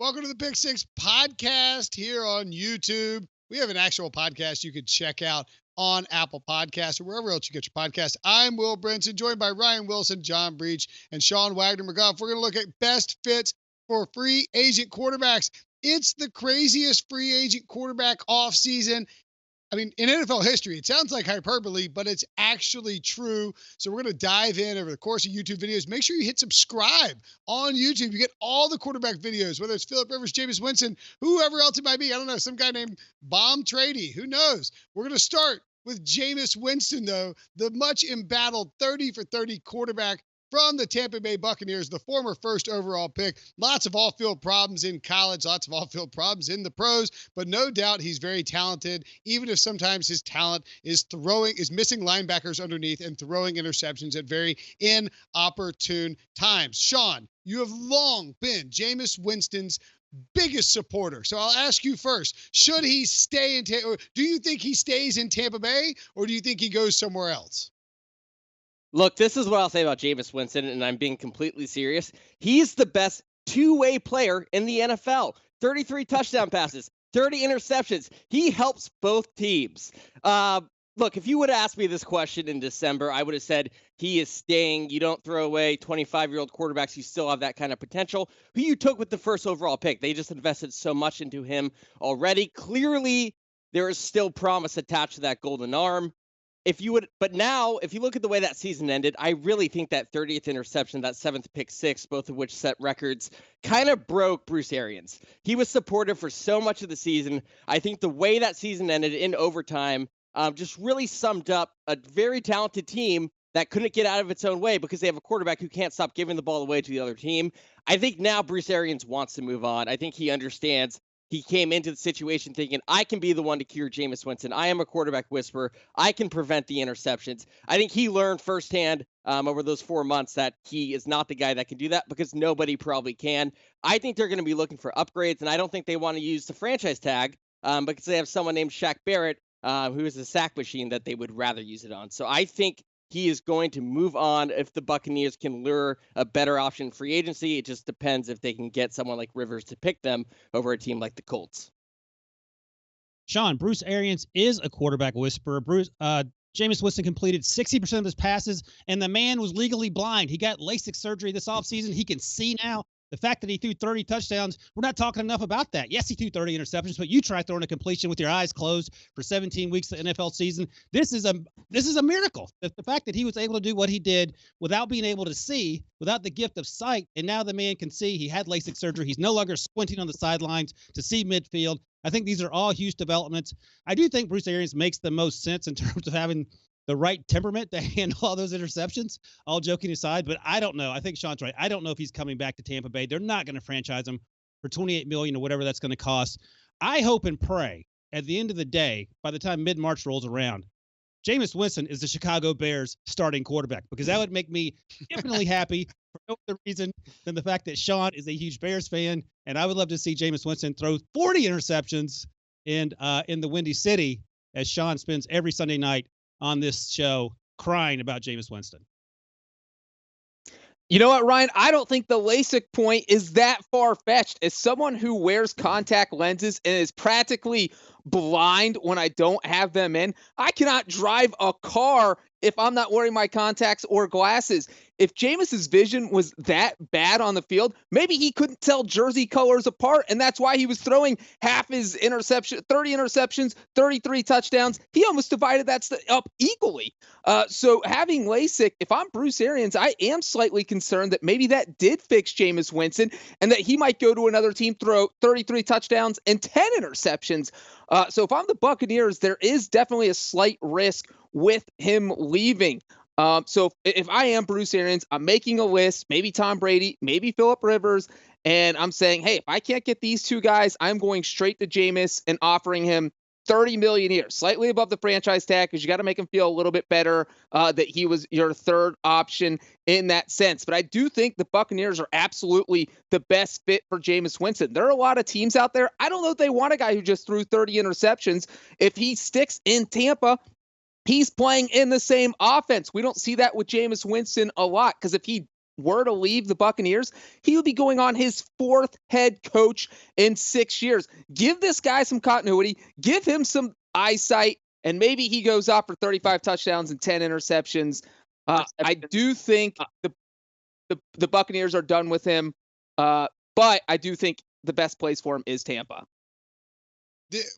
Welcome to the Pick Six podcast here on YouTube. We have an actual podcast you could check out on Apple Podcasts or wherever else you get your podcast. I'm Will Brinson, joined by Ryan Wilson, John Breach, and Sean Wagner-McGough. We're going to look at best fits for free agent quarterbacks. It's the craziest free agent quarterback offseason. I mean, in NFL history, it sounds like hyperbole, but it's actually true. So we're going to dive in over the course of YouTube videos. Make sure you hit subscribe on YouTube. You get all the quarterback videos, whether it's Phillip Rivers, Jameis Winston, whoever else it might be. I don't know, some guy named Bomb Trady. Who knows? We're going to start with Jameis Winston, though, the much embattled 30 for 30 quarterback from the Tampa Bay Buccaneers, the former first overall pick. Lots of off-field problems in college, lots of off-field problems in the pros, but no doubt he's very talented, even if sometimes his talent is missing linebackers underneath and throwing interceptions at very inopportune times. Sean, you have long been Jameis Winston's biggest supporter. So I'll ask you first, should he stay in Tampa? Do you think he stays in Tampa Bay, or do you think he goes somewhere else? Look, this is what I'll say about Jameis Winston, and I'm being completely serious. He's the best two-way player in the NFL. 33 touchdown passes, 30 interceptions. He helps both teams. Look, if you would have asked me this question in December, I would have said he is staying. You don't throw away 25-year-old quarterbacks. You still have that kind of potential. Who you took with the first overall pick. They just invested so much into him already. Clearly, there is still promise attached to that golden arm. But now, if you look at the way that season ended, I really think that 30th interception, that 7th pick six, both of which set records, kind of broke Bruce Arians. He was supportive for so much of the season. I think the way that season ended in overtime just really summed up a very talented team that couldn't get out of its own way because they have a quarterback who can't stop giving the ball away to the other team. I think now Bruce Arians wants to move on. I think he understands. He came into the situation thinking, I can be the one to cure Jameis Winston. I am a quarterback whisperer. I can prevent the interceptions. I think he learned firsthand over those 4 months that he is not the guy that can do that because nobody probably can. I think they're going to be looking for upgrades, and I don't think they want to use the franchise tag because they have someone named Shaq Barrett who is a sack machine that they would rather use it on. So I think he is going to move on if the Buccaneers can lure a better option in free agency. It just depends if they can get someone like Rivers to pick them over a team like the Colts. Sean, Bruce Arians is a quarterback whisperer. Jameis Winston completed 60% of his passes, and the man was legally blind. He got LASIK surgery this offseason. He can see now. The fact that he threw 30 touchdowns, we're not talking enough about that. Yes, he threw 30 interceptions, but you try throwing a completion with your eyes closed for 17 weeks of the NFL season. This is a miracle. The fact that he was able to do what he did without being able to see, without the gift of sight, and now the man can see. He had LASIK surgery. He's no longer squinting on the sidelines to see midfield. I think these are all huge developments. I do think Bruce Arians makes the most sense in terms of having the right temperament to handle all those interceptions, all joking aside. But I don't know. I think Sean's right. I don't know if he's coming back to Tampa Bay. They're not going to franchise him for $28 million or whatever that's going to cost. I hope and pray at the end of the day, by the time mid-March rolls around, Jameis Winston is the Chicago Bears starting quarterback, because that would make me infinitely happy for no other reason than the fact that Sean is a huge Bears fan, and I would love to see Jameis Winston throw 40 interceptions in the Windy City as Sean spends every Sunday night on this show crying about Jameis Winston. You know what, Ryan? I don't think the LASIK point is that far-fetched. As someone who wears contact lenses and is practically blind when I don't have them in, I cannot drive a car if I'm not wearing my contacts or glasses. If Jameis's vision was that bad on the field, maybe he couldn't tell jersey colors apart, and that's why he was throwing half his 30 interceptions, 33 touchdowns. He almost divided that up equally. So having LASIK, if I'm Bruce Arians, I am slightly concerned that maybe that did fix Jameis Winston and that he might go to another team, throw 33 touchdowns and 10 interceptions. So if I'm the Buccaneers, there is definitely a slight risk with him leaving. So if I am Bruce Arians, I'm making a list, maybe Tom Brady, maybe Phillip Rivers, and I'm saying, hey, if I can't get these two guys, I'm going straight to Jameis and offering him $30 million a year, slightly above the franchise tag, because you got to make him feel a little bit better that he was your third option in that sense. But I do think the Buccaneers are absolutely the best fit for Jameis Winston. There are a lot of teams out there. I don't know if they want a guy who just threw 30 interceptions. If he sticks in Tampa, he's playing in the same offense. We don't see that with Jameis Winston a lot, because if he were to leave the Buccaneers, he would be going on his 4th head coach in 6 years. Give this guy some continuity, give him some eyesight, and maybe he goes off for 35 touchdowns and 10 interceptions. I do think the Buccaneers are done with him, but I do think the best place for him is Tampa.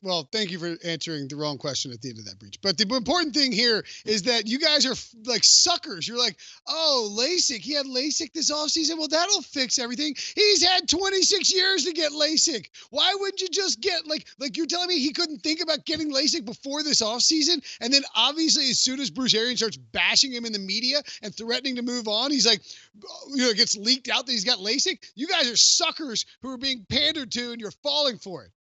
Well, thank you for answering the wrong question at the end of that, Breach. But the important thing here is that you guys are like suckers. You're like, oh, LASIK. He had LASIK this offseason. Well, that'll fix everything. He's had 26 years to get LASIK. Why wouldn't you just get like you're telling me he couldn't think about getting LASIK before this offseason? And then obviously as soon as Bruce Arians starts bashing him in the media and threatening to move on, he's like, it gets leaked out that he's got LASIK. You guys are suckers who are being pandered to and you're falling for it.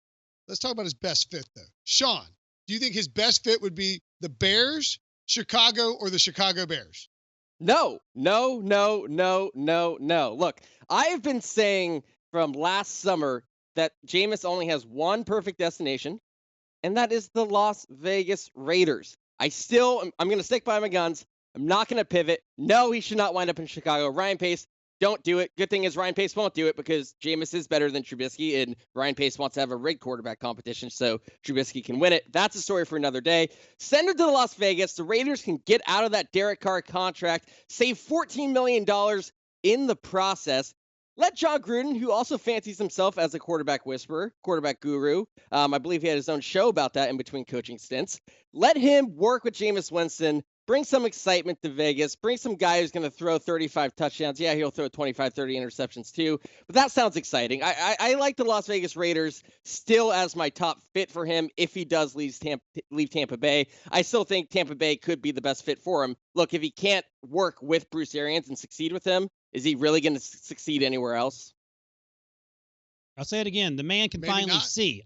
Let's talk about his best fit, though. Sean, do you think his best fit would be the Bears, Chicago, or the Chicago Bears? No. Look, I have been saying from last summer that Jameis only has one perfect destination, and that is the Las Vegas Raiders. I'm going to stick by my guns. I'm not going to pivot. No, he should not wind up in Chicago. Ryan Pace, don't do it. Good thing is Ryan Pace won't do it because Jameis is better than Trubisky, and Ryan Pace wants to have a rigged quarterback competition so Trubisky can win it. That's a story for another day. Send him to Las Vegas. The Raiders can get out of that Derek Carr contract, save $14 million in the process. Let John Gruden, who also fancies himself as a quarterback whisperer, quarterback guru, I believe he had his own show about that in between coaching stints. Let him work with Jameis Winston. Bring some excitement to Vegas. Bring some guy who's going to throw 35 touchdowns. Yeah, he'll throw 25, 30 interceptions too. But that sounds exciting. I like the Las Vegas Raiders still as my top fit for him if he does leave Tampa Bay. I still think Tampa Bay could be the best fit for him. Look, if he can't work with Bruce Arians and succeed with him, is he really going to succeed anywhere else? I'll say it again. The man can finally see.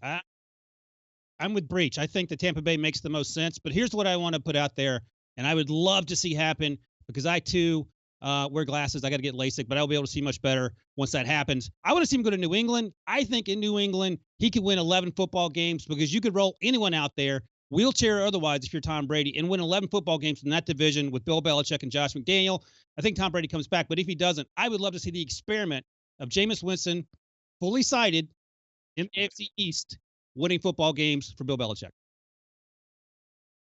I'm with Breach. I think that Tampa Bay makes the most sense. But here's what I want to put out there. And I would love to see happen because I, too, wear glasses. I got to get LASIK, but I'll be able to see much better once that happens. I want to see him go to New England. I think in New England, he could win 11 football games because you could roll anyone out there, wheelchair or otherwise, if you're Tom Brady, and win 11 football games in that division with Bill Belichick and Josh McDaniel. I think Tom Brady comes back. But if he doesn't, I would love to see the experiment of Jameis Winston, fully sighted in the AFC East, winning football games for Bill Belichick.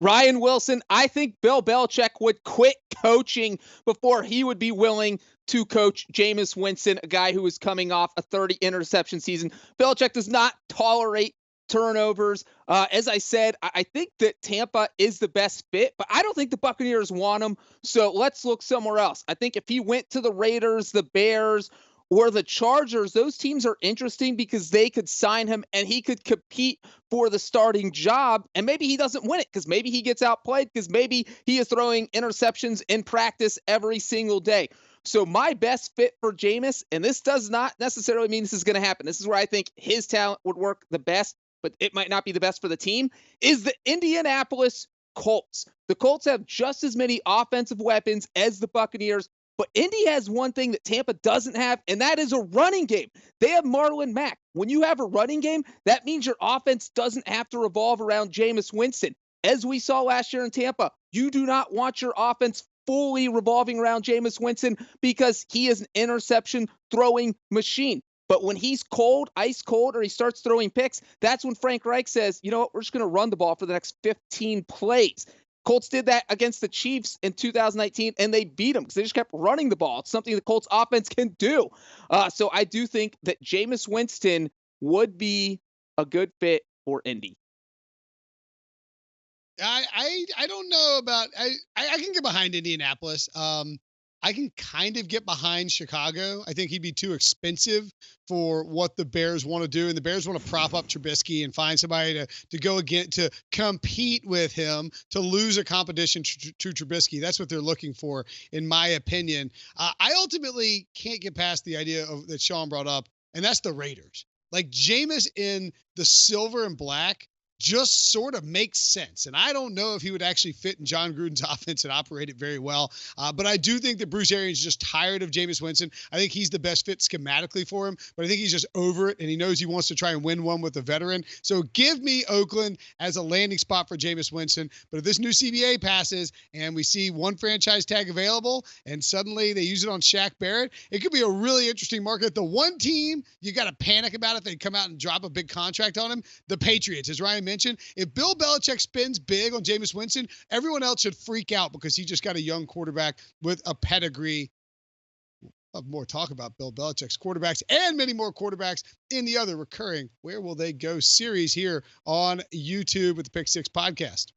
Ryan Wilson, I think Bill Belichick would quit coaching before he would be willing to coach Jameis Winston, a guy who is coming off a 30-interception season. Belichick does not tolerate turnovers. As I said, I think that Tampa is the best fit, but I don't think the Buccaneers want him, so let's look somewhere else. I think if he went to the Raiders, the Bears, or the Chargers, those teams are interesting because they could sign him and he could compete for the starting job. And maybe he doesn't win it because maybe he gets outplayed because maybe he is throwing interceptions in practice every single day. So my best fit for Jameis, and this does not necessarily mean this is going to happen. This is where I think his talent would work the best, but it might not be the best for the team, is the Indianapolis Colts. The Colts have just as many offensive weapons as the Buccaneers. But Indy has one thing that Tampa doesn't have, and that is a running game. They have Marlon Mack. When you have a running game, that means your offense doesn't have to revolve around Jameis Winston. As we saw last year in Tampa, you do not want your offense fully revolving around Jameis Winston because he is an interception throwing machine. But when he's cold, ice cold, or he starts throwing picks, that's when Frank Reich says, you know what, we're just going to run the ball for the next 15 plays. Colts did that against the Chiefs in 2019, and they beat them because they just kept running the ball. It's something the Colts offense can do. So I do think that Jameis Winston would be a good fit for Indy. I don't know about I can get behind Indianapolis. I can kind of get behind Chicago. I think he'd be too expensive for what the Bears want to do. And the Bears want to prop up Trubisky and find somebody to go again, to compete with him, to lose a competition to Trubisky. That's what they're looking for, in my opinion. I ultimately can't get past the idea that Sean brought up, and that's the Raiders. Like Jameis in the silver and black just sort of makes sense. And I don't know if he would actually fit in John Gruden's offense and operate it very well. But I do think that Bruce Arians is just tired of Jameis Winston. I think he's the best fit schematically for him, but I think he's just over it, and he knows he wants to try and win one with a veteran. So give me Oakland as a landing spot for Jameis Winston. But if this new CBA passes and we see one franchise tag available and suddenly they use it on Shaq Barrett, it could be a really interesting market. The one team you got to panic about if they come out and drop a big contract on him, the Patriots, as Ryan mentioned. If Bill Belichick spends big on Jameis Winston, everyone else should freak out because he just got a young quarterback with a pedigree. Of more talk about Bill Belichick's quarterbacks and many more quarterbacks in the other recurring Where Will They Go series here on YouTube with the Pick Six podcast.